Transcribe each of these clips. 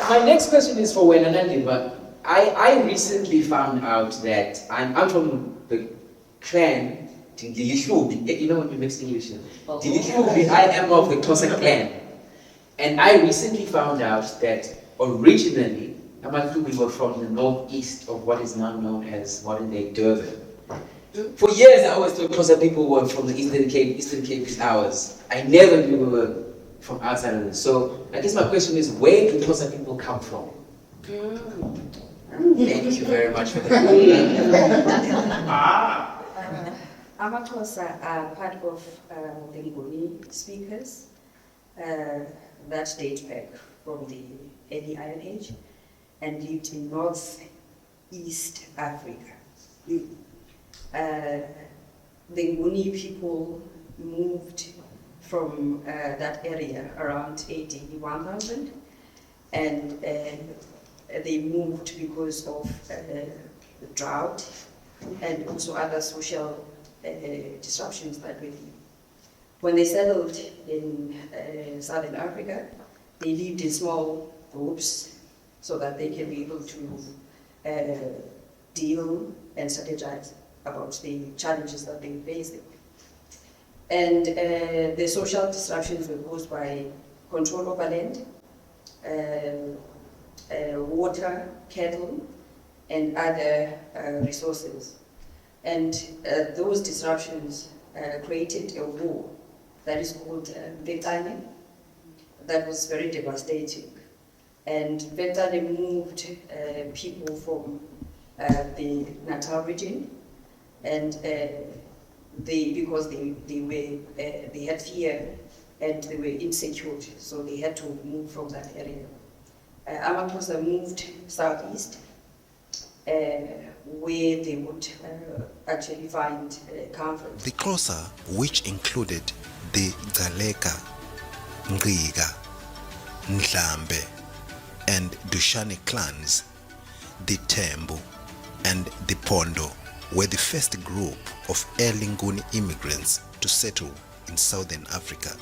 My next question is for Wenanandi, but I recently found out that I'm from the clan Dilishlubi. You know when you mix English? Dilishlubi, I am of the Xhosa clan. And I recently found out that originally, Amahlubi were from the northeast of what is now known as modern day Durban. For years, I always thought Xhosa people were from the Eastern Cape is ours. I never knew we were from outside of this. So I guess my question is, where do Xhosa people come from? Thank you very much for that. Xhosa are part of the Nguni speakers that date back from the early Iron Age and lived in northeast Africa. The Nguni people moved from that area around AD 1000, and they moved because of the drought and also other social disruptions that were there. When they settled in Southern Africa, they lived in small groups so that they can be able to deal and strategize about the challenges that they faced. And the social disruptions were caused by control over land, water, cattle, and other resources. And those disruptions created a war that is called P.A.S.T, that was very devastating. And P.A.S.T moved people from the Natal region, and because they had fear and they were insecure, so they had to move from that area. Xhosa moved southeast, where they would actually find comfort. The Xhosa, which included the Galeka, Ngqiga, Ndlambe, and Dushane clans, the Tembu, and the Pondo, were the first group of early Nguni immigrants to settle in southern Africa.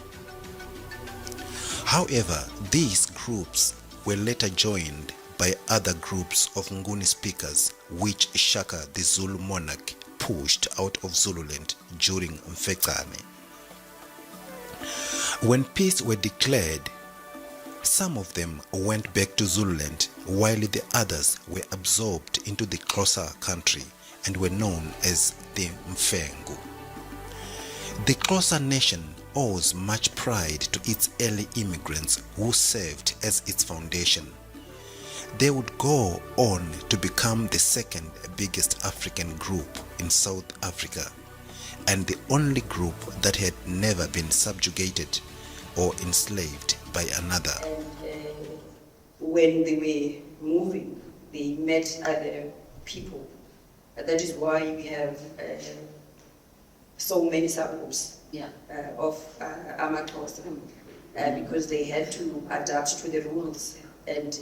However, these groups were later joined by other groups of Nguni speakers which Shaka the Zulu monarch pushed out of Zululand during Mfecane. When peace were declared, some of them went back to Zululand while the others were absorbed into the Xhosa country and were known as the Mfengu. The Xhosa nation owes much pride to its early immigrants who served as its foundation. They would go on to become the second biggest African group in South Africa and the only group that had never been subjugated or enslaved by another. And when they were moving, they met other people. That is why we have so many subgroups of Xhosa, because they had to adapt to the rules and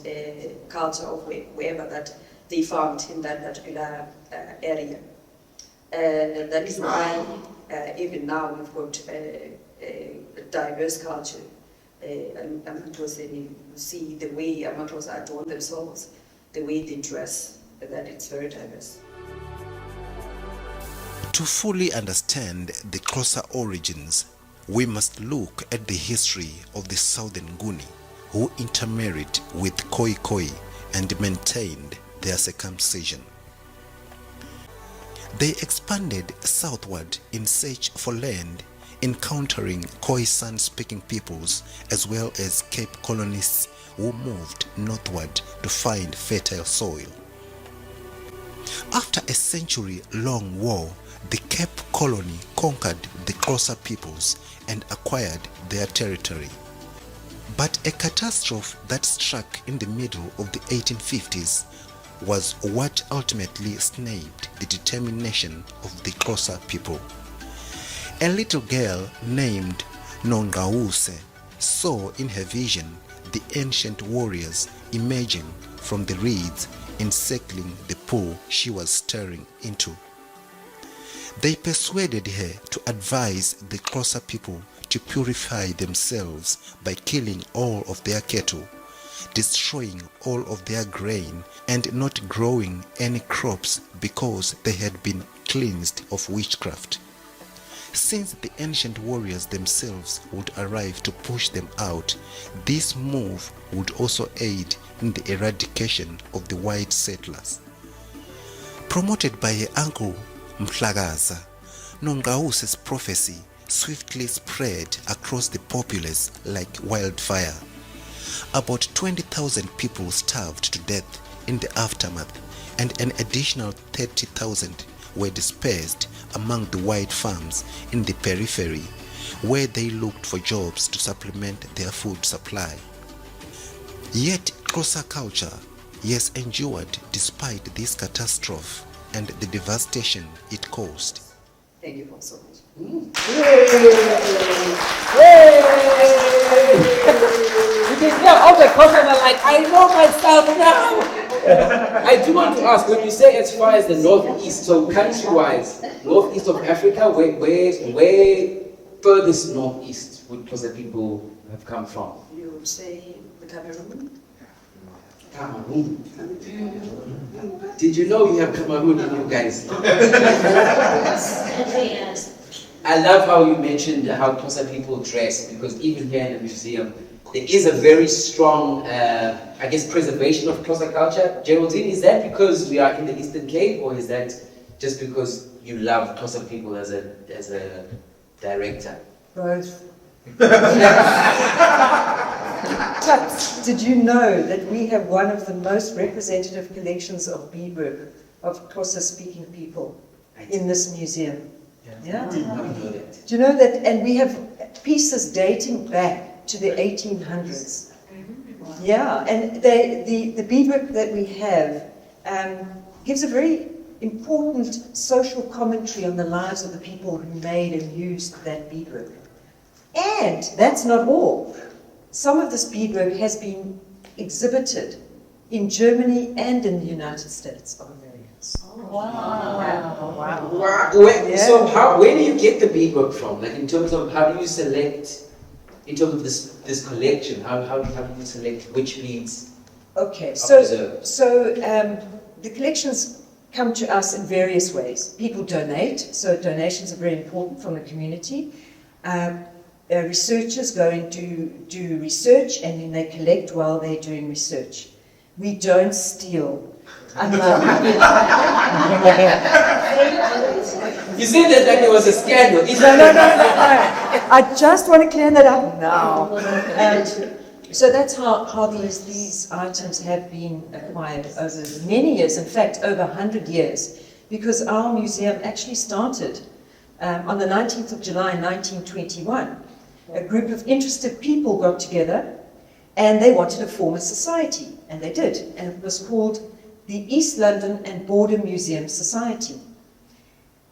culture of wherever that they found in that particular area. And that is why even now we've got a diverse culture. You see the way Xhosa adorn themselves, the way they dress, that it's very diverse. To fully understand the Xhosa origins, we must look at the history of the Southern Nguni, who intermarried with Khoi and maintained their circumcision. They expanded southward in search for land, encountering Khoisan-speaking peoples as well as Cape colonists who moved northward to find fertile soil. After a century-long war, the Cape Colony conquered the Xhosa peoples and acquired their territory. But a catastrophe that struck in the middle of the 1850s was what ultimately snapped the determination of the Xhosa people. A little girl named Nongqawuse saw in her vision the ancient warriors emerging from the reeds encircling the pool she was staring into. They persuaded her to advise the Xhosa people to purify themselves by killing all of their cattle, destroying all of their grain and not growing any crops because they had been cleansed of witchcraft. Since the ancient warriors themselves would arrive to push them out, this move would also aid in the eradication of the white settlers. Promoted by her uncle Mhlagaza, Nongause's prophecy swiftly spread across the populace like wildfire. About 20,000 people starved to death in the aftermath, and an additional 30,000 were dispersed among the white farms in the periphery, where they looked for jobs to supplement their food supply. Yet Xhosa culture, yes, endured despite this catastrophe and the devastation it caused. Thank you so much. You can hear all the comments are like, I know myself now. I do want to ask, when you say as far as the northeast, so country-wise, northeast of Africa, where furthest northeast would Xhosa people have come from? You would say the Cameroon? Cameroon. Did you know you have Cameroon in you guys? I love how you mentioned how Xhosa people dress, because even here in the museum, there is a very strong, I guess, preservation of Xhosa culture. Geraldine, is that because we are in the Eastern Cape, or is that just because you love Xhosa people as a director? Both. But did you know that we have one of the most representative collections of beadwork of Xhosa-speaking people in this museum? Yeah. I did not know that. Do you know that? And we have pieces dating back to the 1800s. Yeah, and the beadwork that we have gives a very important social commentary on the lives of the people who made and used that beadwork. And that's not all. Some of this beadwork has been exhibited in Germany and in the United States of America. So where do you get the beadwork from? Like in terms of how do you select, in terms of this collection, how do you select which beads? Okay, so the collections come to us in various ways. People donate, so donations are very important from the community. Researchers go and do research, and then they collect while they're doing research. We don't steal. You said that like it was a scandal. No. I just want to clear that up now. So that's how these items have been acquired over many years, in fact over 100 years, because our museum actually started on the 19th of July 1921. A group of interested people got together and they wanted to form a society, and they did, and it was called the East London and Border Museum Society.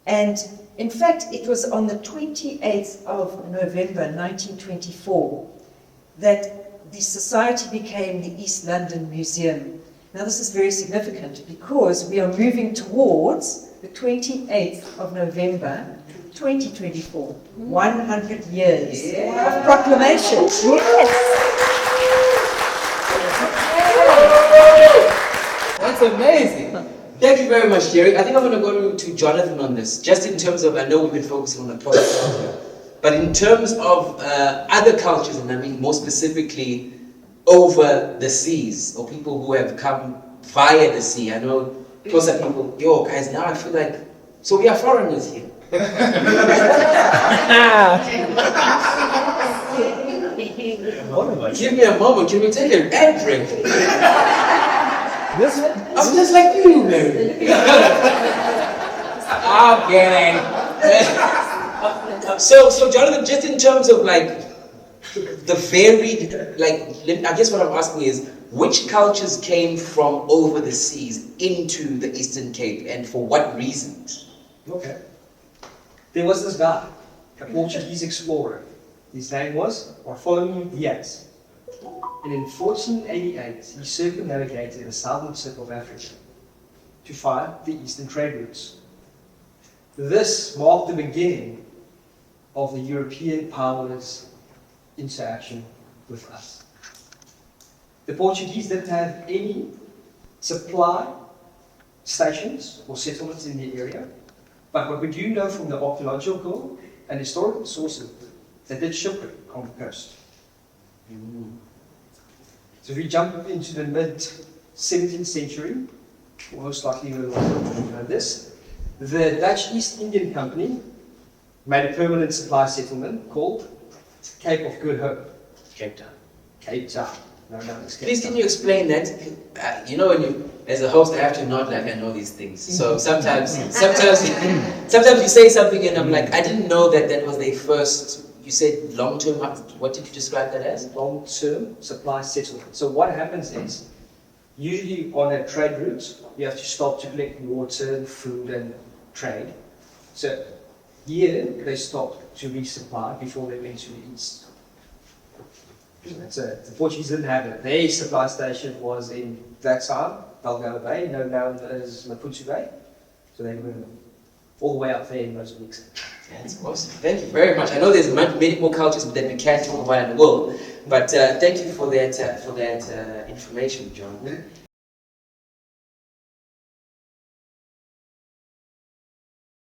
And in fact, it was on the 28th of November 1924 that the society became the East London Museum. Now this is very significant because we are moving towards the 28th of November 2024, 100 years of proclamation. Yes! That's amazing. Thank you very much, Jerry. I think I'm going to go to Jonathan on this, just in terms of, I know we've been focusing on the Xhosa culture, but in terms of other cultures, and I mean more specifically over the seas, or people who have come via the sea. I know Xhosa people, yo guys, now I feel like, so we are foreigners here. Give me a moment, can we take an ad break? I'm just like you, man. I'm kidding. So Jonathan, just in terms of like the varied, like, I guess what I'm asking is, which cultures came from over the seas into the Eastern Cape, and for what reasons? Okay. There was this guy, a Portuguese explorer. His name was Bartholomew Diaz. And in 1488, he circumnavigated the southern tip of Africa to find the eastern trade routes. This marked the beginning of the European powers' interaction with us. The Portuguese didn't have any supply stations or settlements in the area, but what we do know from the archaeological and historical sources, they did shipwreck on the coast. So if we jump into the mid-17th century, most likely you will know this, the Dutch East Indian Company made a permanent supply settlement called Cape of Good Hope. Cape Town. Cape Town. No, it's Cape Please, Town. can you explain that? You know, when you, as a host, I have to nod like I know these things. So sometimes you say something and I'm like, I didn't know that that was their first. You said long-term. What did you describe that as? Long-term supply settlement. So what happens is, usually on a trade route, you have to stop to collect water, food, and trade. So here they stopped to resupply before they went to the east. So the Portuguese didn't have it. Their supply station was in that side, Delgado Bay, known now as Maputo Bay. So they were all the way up there in Mozambique. That's awesome. Thank you very much. I know there's many more cultures that we can't talk about in the world, but thank you for that information, John.